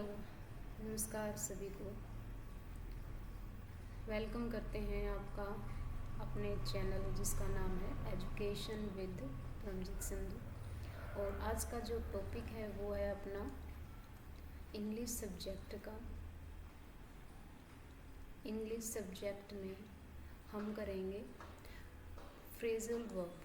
Hello, नमस्कार सभी को। वेलकम करते हैं आपका अपने चैनल जिसका नाम है एजुकेशन विद रमजीत सिंधु। और आज का जो टॉपिक है वो है अपना इंग्लिश सब्जेक्ट का। इंग्लिश सब्जेक्ट में हम करेंगे phrasal verb.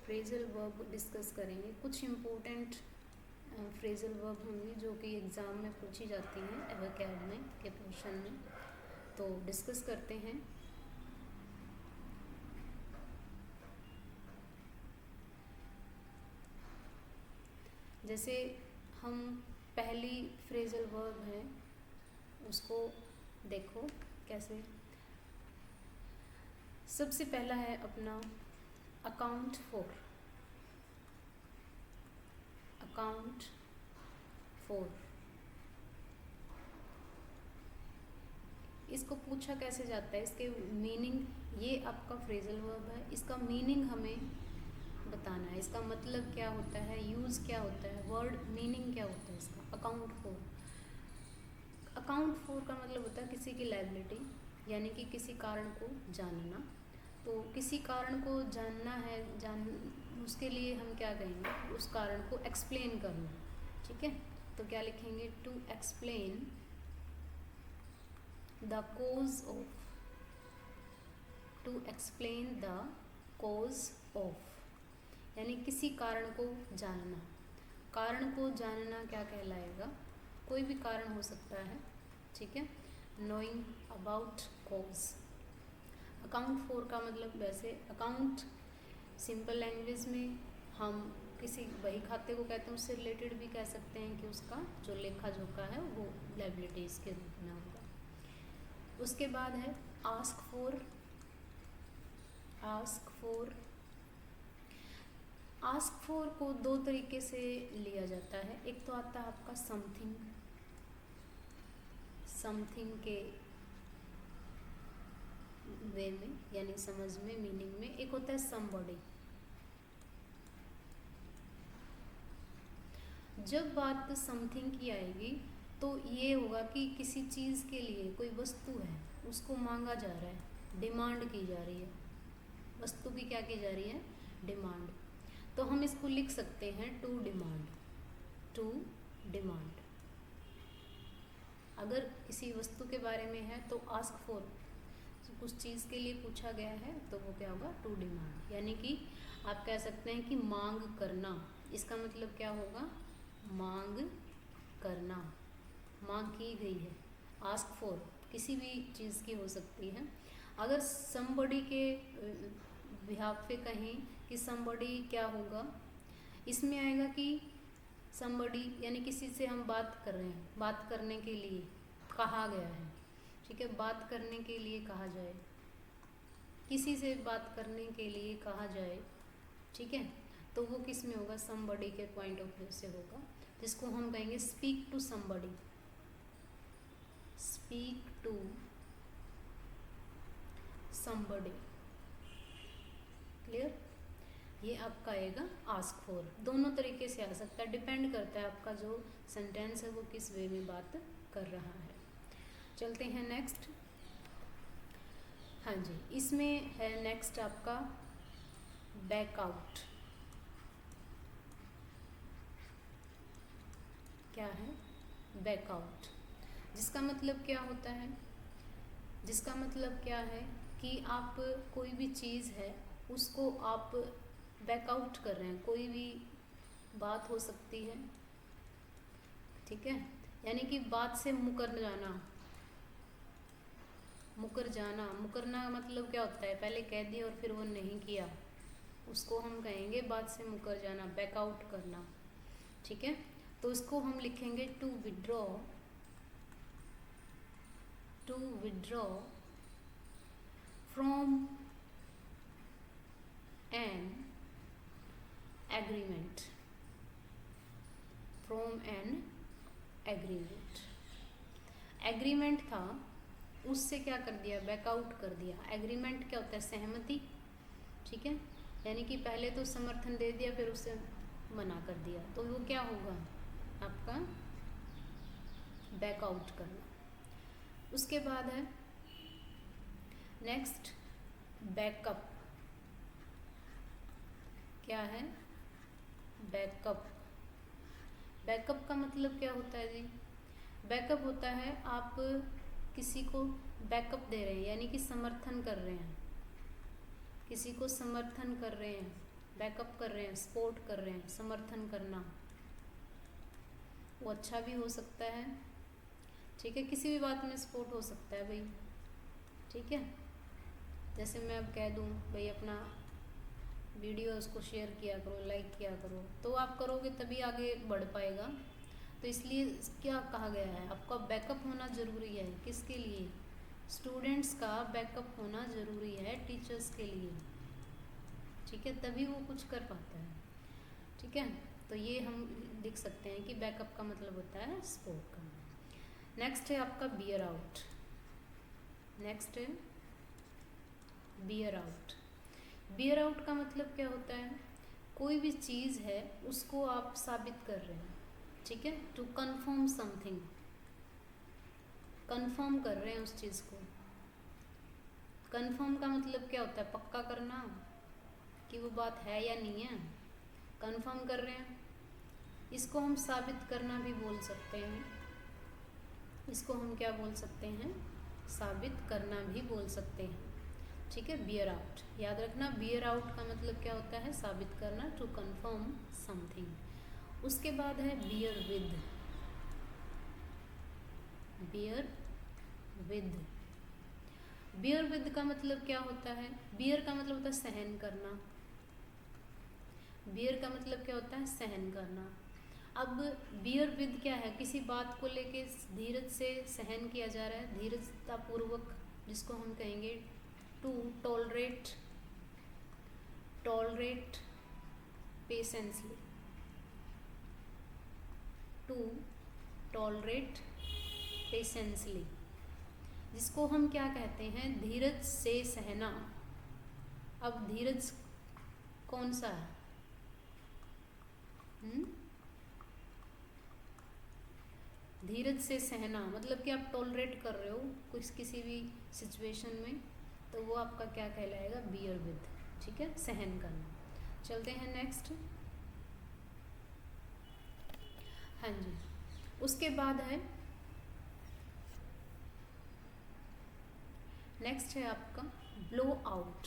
Phrasal verb discuss करेंगे। कुछ इम्पोर्टेंट फ्रेजल वर्ब होंगी जो कि एग्ज़ाम में पूछी जाती हैं एवोकैब में के पोर्शन में, तो डिस्कस करते हैं। जैसे हम पहली फ्रेजल वर्ब है उसको देखो कैसे। सबसे पहला है अपना अकाउंट फॉर। अकाउंट फॉर इसको पूछा कैसे जाता है, इसके मीनिंग, ये आपका फ्रेजल वर्ब है, इसका मीनिंग हमें बताना है। इसका मतलब क्या होता है, यूज़ क्या होता है, वर्ड मीनिंग क्या होता है इसका। अकाउंट फॉर, अकाउंट फॉर का मतलब होता है किसी की लायबिलिटी, यानी कि किसी कारण को जानना। तो किसी कारण को जानना है, उसके लिए हम क्या कहेंगे, उस कारण को एक्सप्लेन करना। ठीक है, तो क्या लिखेंगे, to explain the cause of. To explain the cause of यानी किसी कारण को जानना। कारण को जानना क्या कहलाएगा, कोई भी कारण हो सकता है। ठीक है, knowing about cause. Account for का मतलब वैसे अकाउंट सिंपल लैंग्वेज में हम किसी बही खाते को कहते हैं, उससे रिलेटेड भी कह सकते हैं कि उसका जो लेखा जोखा है वो लायबिलिटीज़ के रूप में होगा। उसके बाद है ask for. Ask for, ask for को दो तरीके से लिया जाता है। एक तो आता है आपका समथिंग, समथिंग के वे में यानी समझ में, मीनिंग में। एक होता है समबॉडी। जब बात समथिंग की आएगी तो ये होगा कि किसी चीज़ के लिए, कोई वस्तु है उसको मांगा जा रहा है, डिमांड की जा रही है। वस्तु की क्या की जा रही है, डिमांड। तो हम इसको लिख सकते हैं टू डिमांड। टू डिमांड अगर किसी वस्तु के बारे में है तो आस्क फॉर, कुछ चीज़ के लिए पूछा गया है तो वो क्या होगा, टू डिमांड। यानी कि आप कह सकते हैं कि मांग करना। इसका मतलब क्या होगा, मांग करना, मांग की गई है। आस्क फॉर किसी भी चीज़ की हो सकती है। अगर समबडी के बिहाफ पे कहें कि समबडी क्या होगा, इसमें आएगा कि समबडी यानी किसी से हम बात कर रहे हैं, बात करने के लिए कहा गया है। ठीक है, बात करने के लिए कहा जाए, किसी से बात करने के लिए कहा जाए। ठीक है, तो वो किस में होगा, समबडी के पॉइंट ऑफ व्यू से होगा, जिसको हम कहेंगे speak to somebody. Speak to somebody. Clear, ये आपका आएगा आस्क फॉर। दोनों तरीके से आ सकता है, डिपेंड करता है आपका जो सेंटेंस है वो किस वे में बात कर रहा है। चलते हैं नेक्स्ट। हाँ जी, इसमें है नेक्स्ट आपका बैकआउट। क्या है, बैकआउट। जिसका मतलब क्या होता है, जिसका मतलब क्या है कि आप कोई भी चीज़ है उसको आप बैकआउट कर रहे हैं। कोई भी बात हो सकती है, ठीक है, यानी कि बात से मुकर जाना। मुकर जाना, मुकरना मतलब क्या होता है, पहले कह दिया और फिर वो नहीं किया, उसको हम कहेंगे बात से मुकर जाना, बैकआउट करना। ठीक है, तो इसको हम लिखेंगे to withdraw. To withdraw from an agreement. From an agreement. Agreement था, उससे क्या कर दिया, बैकआउट कर दिया। एग्रीमेंट क्या होता है, सहमति। ठीक है, यानी कि पहले तो समर्थन दे दिया फिर उसे मना कर दिया, तो वो क्या होगा आपका बैकआउट करना। उसके बाद है नेक्स्ट बैकअप। क्या है बैकअप? बैकअप का मतलब क्या होता है जी? बैकअप होता है आप किसी को बैकअप दे रहे हैं, यानी कि समर्थन कर रहे हैं, किसी को समर्थन कर रहे हैं, बैकअप कर रहे हैं, सपोर्ट कर रहे हैं। समर्थन करना वो अच्छा भी हो सकता है, ठीक है, किसी भी बात में सपोर्ट हो सकता है भाई, ठीक है। जैसे मैं अब कह दूँ भाई अपना वीडियो उसको शेयर किया करो, लाइक किया करो, तो आप करोगे तभी आगे बढ़ पाएगा। तो इसलिए क्या कहा गया है, आपका बैकअप होना ज़रूरी है। किसके लिए? स्टूडेंट्स का बैकअप होना ज़रूरी है टीचर्स के लिए, ठीक है, तभी वो कुछ कर पाता है, ठीक है। तो ये हम लिख सकते हैं कि बैकअप का मतलब होता है सपोर्ट करना। नेक्स्ट है आपका बियर आउट। नेक्स्ट है बियर आउट। बियर आउट का मतलब क्या होता है? कोई भी चीज़ है उसको आप साबित कर रहे हैं, ठीक है, टू कन्फर्म समथिंग, कन्फर्म कर रहे हैं उस चीज़ को। कन्फर्म का मतलब क्या होता है? पक्का करना कि वो बात है या नहीं है, कन्फर्म कर रहे हैं। इसको हम साबित करना भी बोल सकते हैं, इसको हम क्या बोल सकते हैं? साबित करना भी बोल सकते हैं, ठीक है। बियर आउट याद रखना, बियर आउट का मतलब क्या होता है? साबित करना, टू कन्फर्म समथिंग। उसके बाद है bear with. Bear with, bear with का मतलब क्या होता है? बियर का मतलब होता है सहन करना। बियर का मतलब क्या होता है? सहन करना। अब बियर विद क्या है? किसी बात को लेके धीरज से सहन किया जा रहा है, धीरजतापूर्वक, जिसको हम कहेंगे to tolerate, tolerate patiently, to tolerate patiently, जिसको हम क्या कहते हैं? धीरज से सहना। अब धीरज कौन सा है? धीरज से सहना मतलब कि आप टॉलरेट कर रहे हो कुछ किसी भी सिचुएशन में, तो वो आपका क्या कहलाएगा? बियर विद, ठीक है, सहन करना। चलते हैं नेक्स्ट। हाँ जी, उसके बाद है नेक्स्ट है आपका ब्लो आउट।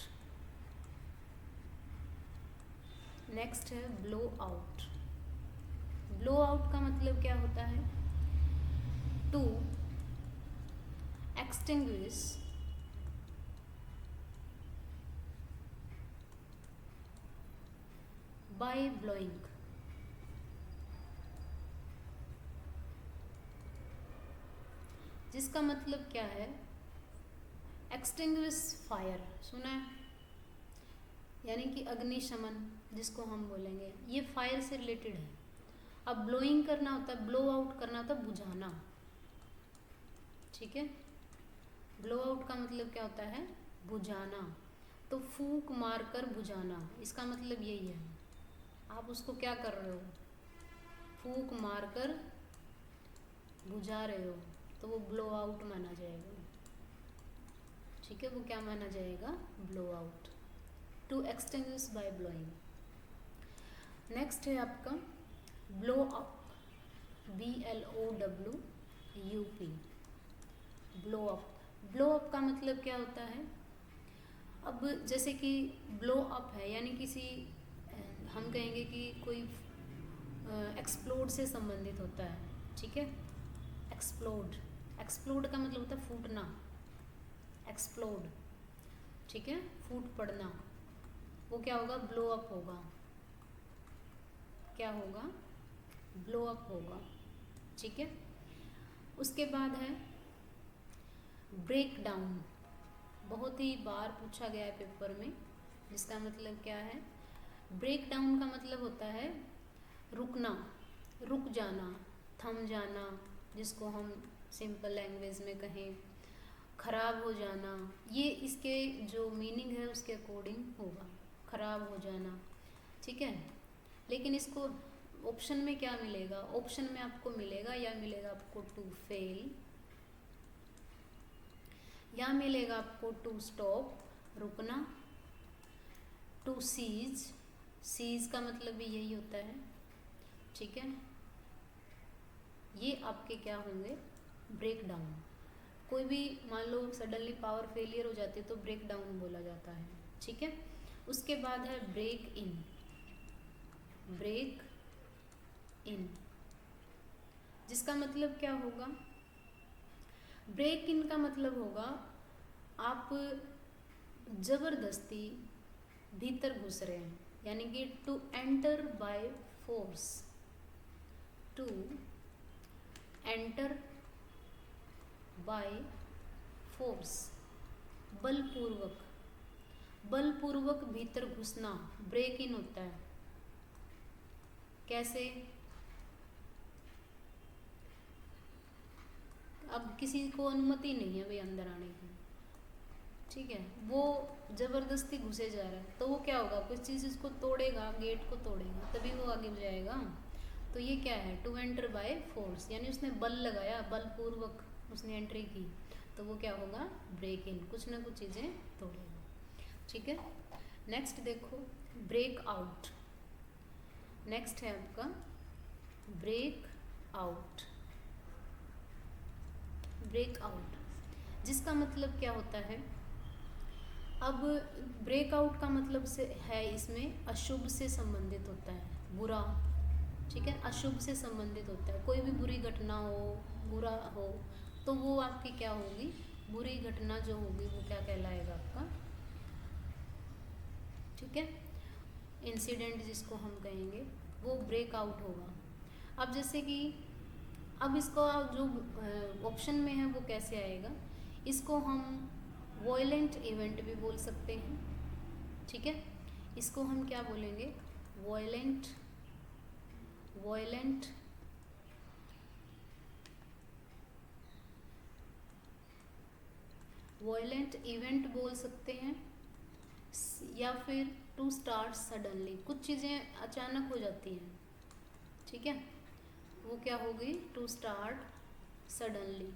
नेक्स्ट है ब्लो आउट। ब्लो आउट का मतलब क्या होता है? To extinguish by blowing. जिसका मतलब क्या है? एक्सटिंग्विश फायर, सुना है? यानी कि अग्निशमन जिसको हम बोलेंगे, ये फायर से रिलेटेड है। अब ब्लोइंग करना होता है, ब्लो आउट करना होता है बुझाना, ठीक है। ब्लो आउट का मतलब क्या होता है? बुझाना। तो फूंक मारकर बुझाना, इसका मतलब यही है। आप उसको क्या कर रहे हो? फूंक मारकर बुझा रहे हो, तो वो ब्लो आउट माना जाएगा, ठीक है। वो क्या माना जाएगा? Blow out, to extinguish by blowing. Next है आपका blow up. BLOWUP, blow up. Blow up का मतलब क्या होता है? अब जैसे कि ब्लो अप है यानी किसी, हम कहेंगे कि कोई एक्सप्लोड से संबंधित होता है, ठीक है। एक्सप्लोड, एक्सप्लोड का मतलब होता है फूटना, एक्सप्लोड, ठीक है, फूट पड़ना। वो क्या होगा? ब्लो अप होगा। क्या होगा? ब्लो अप होगा, ठीक है। उसके बाद है ब्रेक डाउन। बहुत ही बार पूछा गया है पेपर में, जिसका मतलब क्या है? ब्रेक डाउन का मतलब होता है रुकना, रुक जाना, थम जाना, जिसको हम सिंपल लैंग्वेज में कहें खराब हो जाना। ये इसके जो मीनिंग है उसके अकॉर्डिंग होगा, खराब हो जाना, ठीक है। लेकिन इसको ऑप्शन में क्या मिलेगा, ऑप्शन में आपको मिलेगा या मिलेगा आपको टू फेल, या मिलेगा आपको टू स्टॉप, रुकना, टू सीज, सीज का मतलब भी यही होता है, ठीक है। ये आपके क्या होंगे, ब्रेक डाउन। कोई भी मान लो सडनली पावर फेलियर हो जाती है तो ब्रेक डाउन बोला जाता है, ठीक है। उसके बाद है ब्रेक इन, ब्रेक इन जिसका मतलब क्या होगा, ब्रेक इन का मतलब होगा आप जबरदस्ती भीतर घुस रहे हैं, यानी कि to enter by force, to enter by force, बलपूर्वक, बलपूर्वक भीतर घुसना ब्रेक इन होता है। कैसे, अब किसी को अनुमति नहीं है भाई अंदर आने की, ठीक है, वो जबरदस्ती घुसे जा रहा है तो वो क्या होगा, कुछ चीज़ इसको तोड़ेगा, गेट को तोड़ेगा तभी वो आगे जाएगा। तो ये क्या है, टू एंटर बाय फोर्स, यानी उसने बल लगाया, बलपूर्वक उसने एंट्री की, तो वो क्या होगा, ब्रेक इन, कुछ ना कुछ चीज़ें तोड़ेगा, ठीक है। नेक्स्ट देखो ब्रेक आउट, नेक्स्ट है आपका ब्रेक आउट, ब्रेक आउट जिसका मतलब क्या होता है, अब ब्रेकआउट का मतलब से है इसमें अशुभ से संबंधित होता है, बुरा, ठीक है, अशुभ से संबंधित होता है। कोई भी बुरी घटना हो, बुरा हो, तो वो आपकी क्या होगी, बुरी घटना जो होगी वो क्या कहलाएगा आपका, ठीक है, इंसिडेंट जिसको हम कहेंगे वो ब्रेकआउट होगा। अब जैसे कि अब इसको जो ऑप्शन में है वो कैसे आएगा, इसको हम वॉयलेंट इवेंट भी बोल सकते हैं, ठीक है। इसको हम क्या बोलेंगे, वॉयलेंट, वॉयलेंट वॉयलेंट इवेंट बोल सकते हैं, या फिर टू स्टार्ट सडनली, कुछ चीज़ें अचानक हो जाती हैं, ठीक है, वो क्या होगी, टू स्टार्ट सडनली,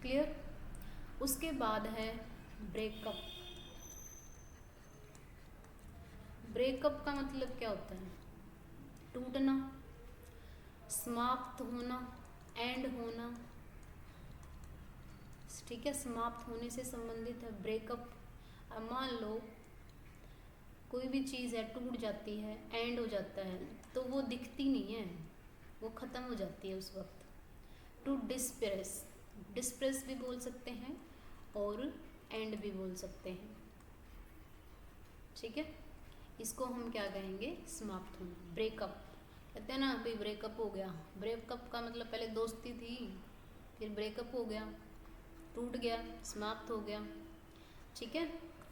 क्लियर। उसके बाद है ब्रेकअप, ब्रेकअप का मतलब क्या होता है, टूटना, समाप्त होना, एंड होना, ठीक है, समाप्त होने से संबंधित है ब्रेकअप। अब मान लो कोई भी चीज़ है टूट जाती है, एंड हो जाता है, तो वो दिखती नहीं है, वो ख़त्म हो जाती है उस वक्त। टू डिस्प्रेस, डिस्प्रेस भी बोल सकते हैं और एंड भी बोल सकते हैं, ठीक है। इसको हम क्या कहेंगे, समाप्त होना, ब्रेकअप। कहते हैं ना अभी ब्रेकअप हो गया, ब्रेकअप का मतलब पहले दोस्ती थी, फिर ब्रेकअप हो गया, टूट गया, समाप्त हो गया, ठीक है।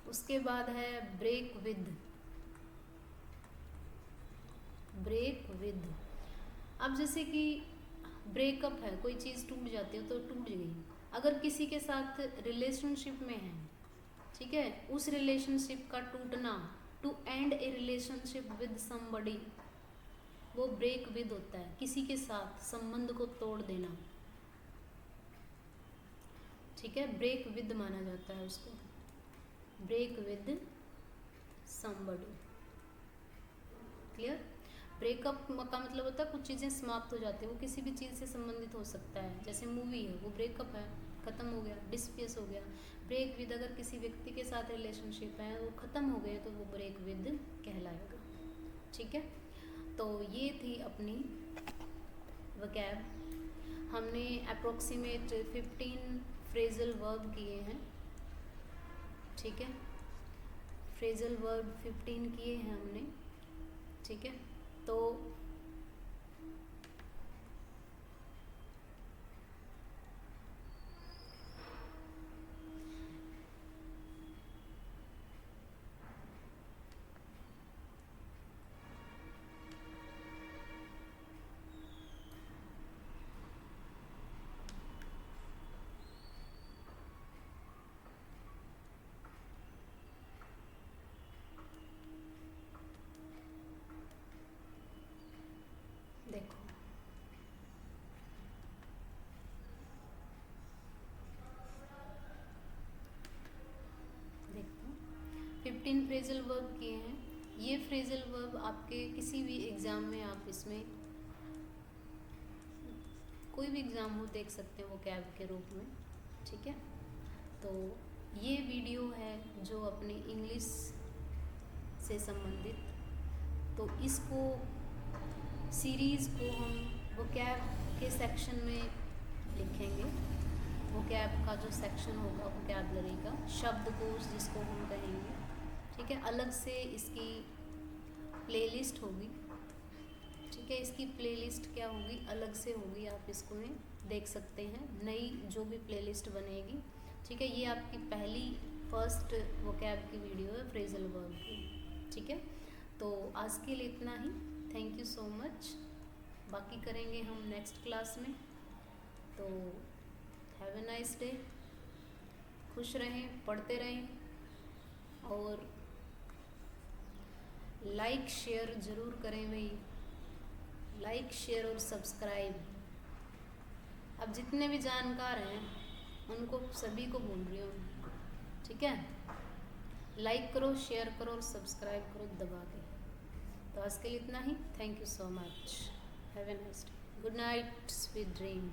उसके बाद है ब्रेक विद, ब्रेक विद। अब जैसे कि ब्रेकअप है, कोई चीज़ टूट जाती है तो टूट गई, अगर किसी के साथ रिलेशनशिप में है, ठीक है, उस रिलेशनशिप का टूटना, to end a relationship with somebody, वो ब्रेक विद होता है, किसी के साथ संबंध को तोड़ देना, ठीक है, ब्रेक विद माना जाता है उसको, break with somebody, clear. Breakup का मतलब होता है कुछ चीज़ें समाप्त हो जाती है, वो किसी भी चीज़ से संबंधित हो सकता है, जैसे मूवी है वो ब्रेकअप है, ख़त्म हो गया, डिस्पेस हो गया। ब्रेक विद, अगर किसी व्यक्ति के साथ रिलेशनशिप है वो ख़त्म हो गए तो वो ब्रेक विद कहलाएगा, ठीक है। तो ये थी अपनी वोकैब, हमने अप्रोक्सीमेट 15 फ्रेजल वर्ब किए हैं, ठीक है, फ्रेजल वर्ब 15 किए हैं हमने, ठीक है। तो 15 फ्रेजल वर्ब किए हैं। ये फ्रेजल वर्ब आपके किसी भी एग्ज़ाम में आप इसमें कोई भी एग्ज़ाम हो देख सकते हैं वो कैब के रूप में, ठीक है। तो ये वीडियो है जो अपनी इंग्लिश से संबंधित, तो इसको सीरीज़ को हम वोकैब के सेक्शन में लिखेंगे। वोकैब का जो सेक्शन होगा वोकैबलरी का, शब्दकोश जिसको हम कहेंगे, ठीक है। अलग से इसकी प्लेलिस्ट होगी, ठीक है। इसकी प्लेलिस्ट क्या होगी, अलग से होगी, आप इसको में देख सकते हैं, नई जो भी प्लेलिस्ट बनेगी, ठीक है। ये आपकी पहली फर्स्ट वोकैब की वीडियो है फ्रेजल वर्ब की, ठीक है। तो आज के लिए इतना ही, थैंक यू सो मच। बाकी करेंगे हम नेक्स्ट क्लास में। तो हैव ए नाइस डे, खुश रहें, पढ़ते रहें और लाइक शेयर ज़रूर करें भाई, लाइक शेयर और सब्सक्राइब। अब जितने भी जानकार हैं उनको सभी को बोल रही हूँ, ठीक है। लाइक करो, शेयर करो और सब्सक्राइब करो दबा के। तो आज के लिए इतना ही, thank you so much, have a nice day, good night, sweet dream.